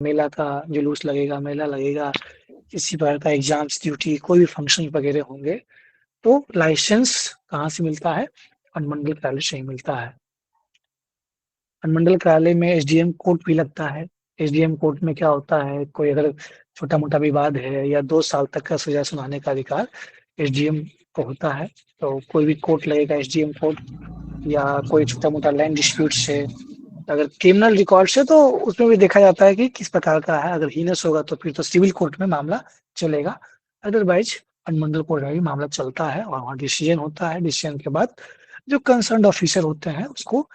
मेला का जुलूस लगेगा, मेला लगेगा, किसी प्रकार का एग्जाम्स ड्यूटी कोई भी फंक्शन वगैरह होंगे, तो लाइसेंस कहाँ से मिलता है? अनुमंडल कार्यालय से ही मिलता है। अनुमंडल कार्यालय में एसडीएम कोर्ट भी लगता है। एसडीएम कोर्ट में क्या होता है, कोई अगर छोटा मोटा विवाद है या 2 साल तक का सजा सुनाने का अधिकार एसडीएम को होता है। तो कोई भी कोर्ट लगेगा एसडीएम कोर्ट, या कोई छोटा मोटा लैंड डिस्प्यूट है, अगर क्रिमिनल रिकॉर्ड्स है तो उसमें भी देखा जाता है कि किस प्रकार का है। अगर हीनस होगा तो फिर तो सिविल कोर्ट में मामला चलेगा, अदरवाइज अनुमंडल कोर्ट में भी मामला चलता है और वहाँ डिसीजन होता है। डिसीजन के बाद जो कंसर्न ऑफिसर होते हैं उसको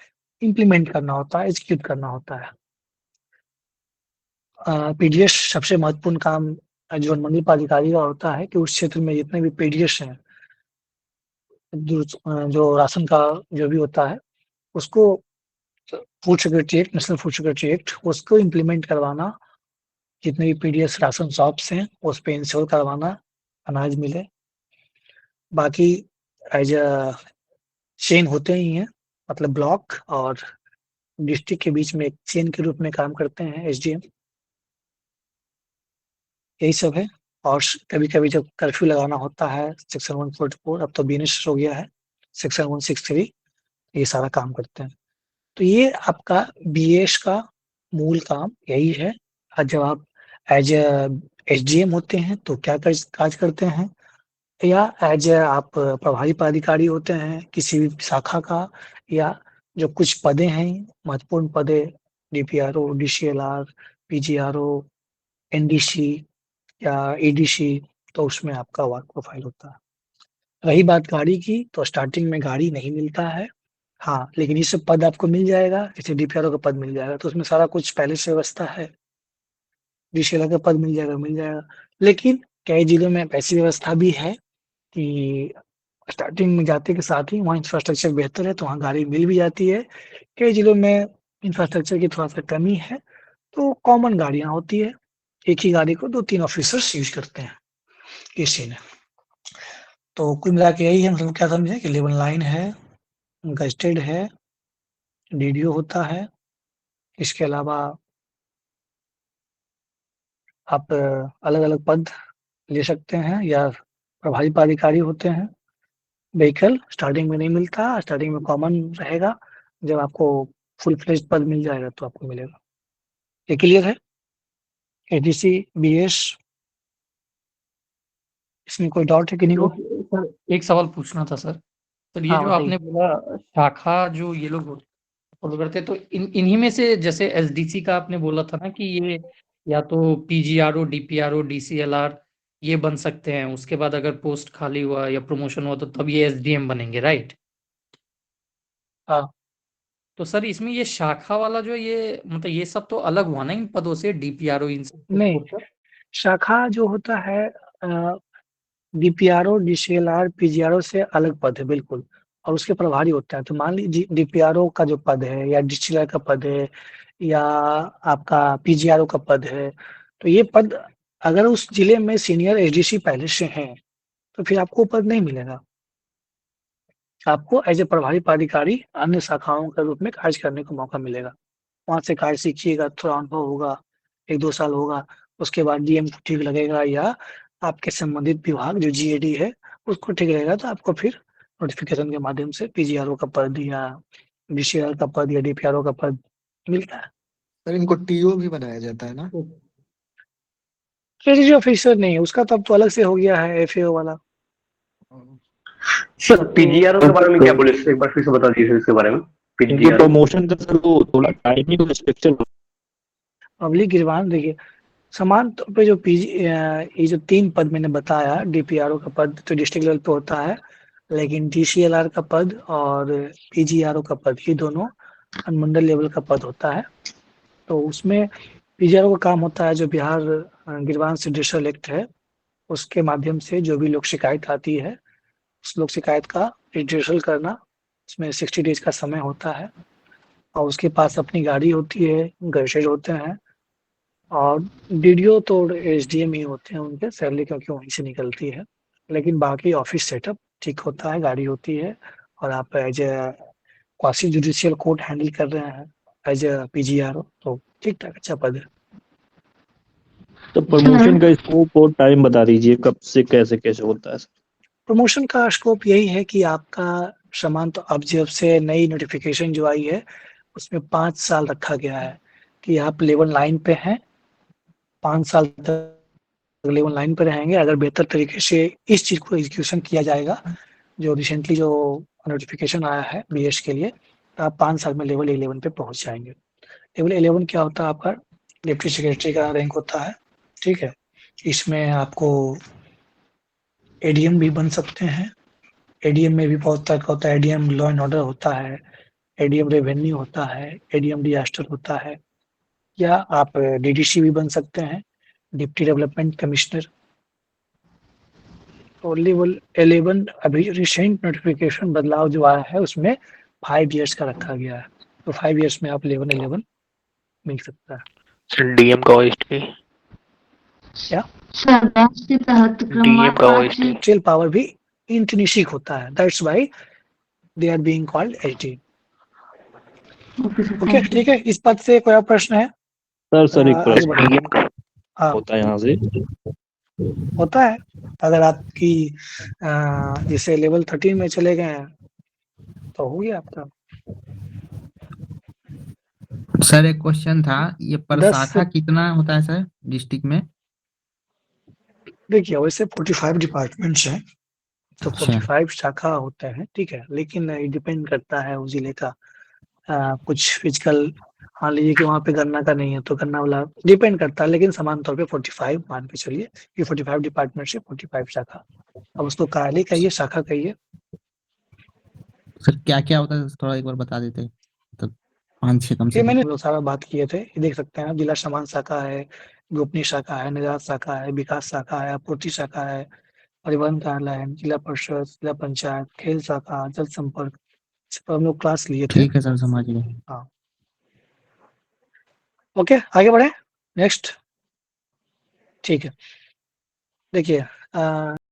इम्प्लीमेंट करना होता है, एग्जीक्यूट करना होता है। पीडीएस सबसे महत्वपूर्ण काम जो अनुमंडल पदाधिकारी का होता है कि उस क्षेत्र में जितने भी पीडीएस हैं, जो राशन का जो भी होता है उसको, food security act, national food security act, उसको इम्प्लीमेंट करवाना। जितने भी पीडीएस राशन शॉप्स हैं उस पे इंश्योर करवाना अनाज मिले। बाकी एज अ चेन होते ही हैं, मतलब ब्लॉक और डिस्ट्रिक्ट के बीच में एक चेन के रूप में काम करते हैं एसडीएम। यही सब है। और कभी कभी जब कर्फ्यू लगाना होता है सेक्शन 144, अब तो बीएनएस हो गया है, सेक्शन 163, ये सारा काम करते हैं। तो ये आपका बीएस का मूल काम यही है। और जब आप एज एसडीएम होते हैं तो क्या काज करते हैं, या एज आप प्रभारी पदाधिकारी होते हैं किसी भी शाखा का, या जो कुछ पदे हैं महत्वपूर्ण पदे, डीपीआरओ, डीसीएलआर, पीजीआरओ, एनडीसी या एडीसी, तो उसमें आपका वर्क प्रोफाइल होता है। रही बात गाड़ी की, तो स्टार्टिंग में गाड़ी नहीं मिलता है। हाँ, लेकिन ये सब पद आपको मिल जाएगा, जैसे डीपीआरओ का पद मिल जाएगा तो उसमें सारा कुछ पहले से व्यवस्था है। डीसीएलआर का पद मिल जाएगा। लेकिन कई जिलों में ऐसी व्यवस्था भी है कि स्टार्टिंग में जाते के साथ ही वहाँ इंफ्रास्ट्रक्चर बेहतर है तो वहाँ गाड़ी मिल भी जाती है। कई जिलों में इंफ्रास्ट्रक्चर की थोड़ा सा कमी है, तो कॉमन गाड़ियाँ होती है, एक ही गाड़ी को 2-3 ऑफिसर्स यूज करते हैं। ये सीन है। तो कुल मिला के यही हम सब क्या समझे कि लेवल लाइन है, गस्टेड है, डीडीओ होता है। इसके अलावा आप अलग अलग पद ले सकते हैं, या प्रभारी पदाधिकारी होते हैं। व्हीकल स्टार्टिंग में नहीं मिलता, स्टार्टिंग में कॉमन रहेगा। जब आपको फुल फ्लेज पद मिल जाएगा तो आपको मिलेगा। ये क्लियर है? एडीसी, बीएस, इसमें कोई डाउट है किन्हीं को? तो सर एक सवाल पूछना था सर। सर ये हाँ, जो बताइए। आपने बोला शाखा जो ये लोग फॉलो करते हैं, तो इन्हीं में से जैसे एसडीसी का आपने बोला था ना कि ये या तो पीजीआरओ, डीपीआरओ, डीसीएलआर ये बन सकते हैं, उसके बाद अगर पोस्ट खाली हुआ या प्रमोशन हुआ तो तब ये एसडीएम बनेंगे, राइट? हाँ, तो सर इसमें ये शाखा वाला जो ये मतलब ये सब तो अलग हुआ ना इन पदों से, डीपीआरओ इन सब को नहीं, छोड़कर। शाखा जो होता है डीपीआरओ, डीसीएलआर, पीजीआरओ से अलग पद है बिल्कुल, और उसके प्रभारी होते हैं। तो मान लीजिए डीपीआरओ का जो पद है या डीसीएलआर का पद है या आपका पीजीआरओ का पद है, तो ये पद अगर उस जिले में सीनियर एसडीसी पहले से हैं तो फिर आपको पद नहीं मिलेगा। आपको एज ए प्रभारी पदाधिकारी अन्य शाखाओं के रूप में कार्य करने का मौका मिलेगा। वहां से कार्य सीखिएगा, थोड़ा अनुभव होगा, 1-2 साल होगा, उसके बाद डीएम को ठीक लगेगा या आपके संबंधित विभाग जो जीएडी है उसको ठीक लगेगा तो आपको फिर नोटिफिकेशन के माध्यम से पीजीआरओ का पद या डीसीआर का पद या डीपीआरओ का पद मिलता है। सर इनको टीओ भी बनाया जाता है ना? तो ट्रेजरी ऑफिसर नहीं, उसका तब तो अलग से हो गया है एफएओ वाला। सर तो पीजीआरओ के बारे में क्या बोले, एक बार फिर से बता दीजिए इसके बारे में। इनके पीजीआरओ प्रमोशन का सर वो थोड़ा टाइमिंग रिस्ट्रिक्शन। पब्लिक गिरवान देखिए, समान तौर पे जो पीजी ये जो 3 पद मैंने बताया, डीपीआरओ का पद तो डिस्ट्रिक्ट लेवल पे होता है, लेकिन डीसीएलआर का पद और पीजीआरओ का पद ये दोनों अनुमंडल लेवल का पद होता है। तो उसमें पीजीआरओ का काम होता है जो बिहार गिरवान डिजिटल एक्ट है उसके माध्यम से जो भी लोग शिकायत आती है उस लोग शिकायत का रजिस्ट्रेशन करना। उसमें 60 डेज का समय होता है और उसके पास अपनी गाड़ी होती है, गैसेज होते हैं, और डीडीओ तो एसडीएम ही होते हैं उनके सैलरी क्योंकि वहीं से निकलती है। लेकिन बाकी ऑफिस सेटअप ठीक होता है, गाड़ी होती है, और आप as a quasi judicial court handle कर रहे हैं एज ए पीजीआरओ, तो ठीक ठाक अच्छा पद है। तो प्रमोशन का स्कोप और टाइम बता दीजिए, कब से कैसे कैसे होता है। प्रमोशन का स्कोप यही है कि आपका समान तो अब जब से नई नोटिफिकेशन जो आई है उसमें 5 साल रखा गया है कि आप लेवल 9 पे हैं, 5 साल तक लेवल 9 पे रहेंगे। अगर बेहतर तरीके से इस चीज को एग्जीक्यूशन किया जाएगा, जो रिसेंटली जो नोटिफिकेशन आया है बीएस के लिए, तो आप 5 साल में लेवल 11 पे पहुंच जाएंगे। लेवल 11 क्या होता है? आपका डिप्टी सेक्रेटरी का रैंक होता है, ठीक है। इसमें आपको एडीएम भी बन सकते हैं। एडीएम में भी बहुत तरह का होता है। एडीएम लॉ एंड ऑर्डर होता है, एडीएम रेवेन्यू होता है, एडीएम डिजास्टर होता है, या आप डीडीसी भी बन सकते हैं, डिप्टी डेवलपमेंट कमिश्नर। और लेवल 11 अभी रिसेंट नोटिफिकेशन बदलाव जो आया है उसमें 5 इयर्स का रखा गया है, तो 5 इयर्स में आप लेवल 11 मिल सकता है। डीएम का ओएसटी, क्या सर बैच के तहत डीएम क्रमवार का 5 ओएसटी, एक्चुअल पावर भी इंटर्नशिप होता है, that's why they are being called HD. Okay sir, okay, thank you. ठीक है। इस पद से कोई और प्रश्न है? सर एक आगे प्रश्न बढ़िए। डीएम का हाँ, होता है यहाँ से। होता है। अगर आपकी जैसे लेवल 13 में चले गए हैं तो हो गया आपका। सर एक क्वेश्चन था, ये पर 10 शाखा कितना होता है सर डिस्ट्रिक्ट में? देखिए, वैसे 45 डिपार्टमेंट्स हैं, तो अच्छा 45 शाखा होते हैं, ठीक है। लेकिन ये डिपेंड करता है उस जिले का। कुछ फिजिकल, मान लीजिए कि वहाँ पे गन्ना का नहीं है तो गन्ना वाला डिपेंड करता है, लेकिन समान तौर पे 45 मान के चलिए कि 45 डिपार्टमेंट से 45 शाखा। अब उसको कार्यालय कहिए, शाखा कहिए। सर क्या क्या होता है, थोड़ा एक बार बता देते, मतलब 5-6 कम से ये कम। मैंने लोग सारा बात किए थे, ये देख सकते हैं आप। जिला समान शाखा है, गोपनीय शाखा है, निर्यात शाखा है, विकास शाखा है, आपूर्ति शाखा है, परिवहन कार्यालय है, जिला परिषद, जिला पंचायत, खेल शाखा, जल संपर्क। इस पर हम लोग क्लास लिए थे। ठीक है सर, समझ गए। हाँ, ओके, आगे बढ़े। नेक्स्ट, ठीक है। देखिए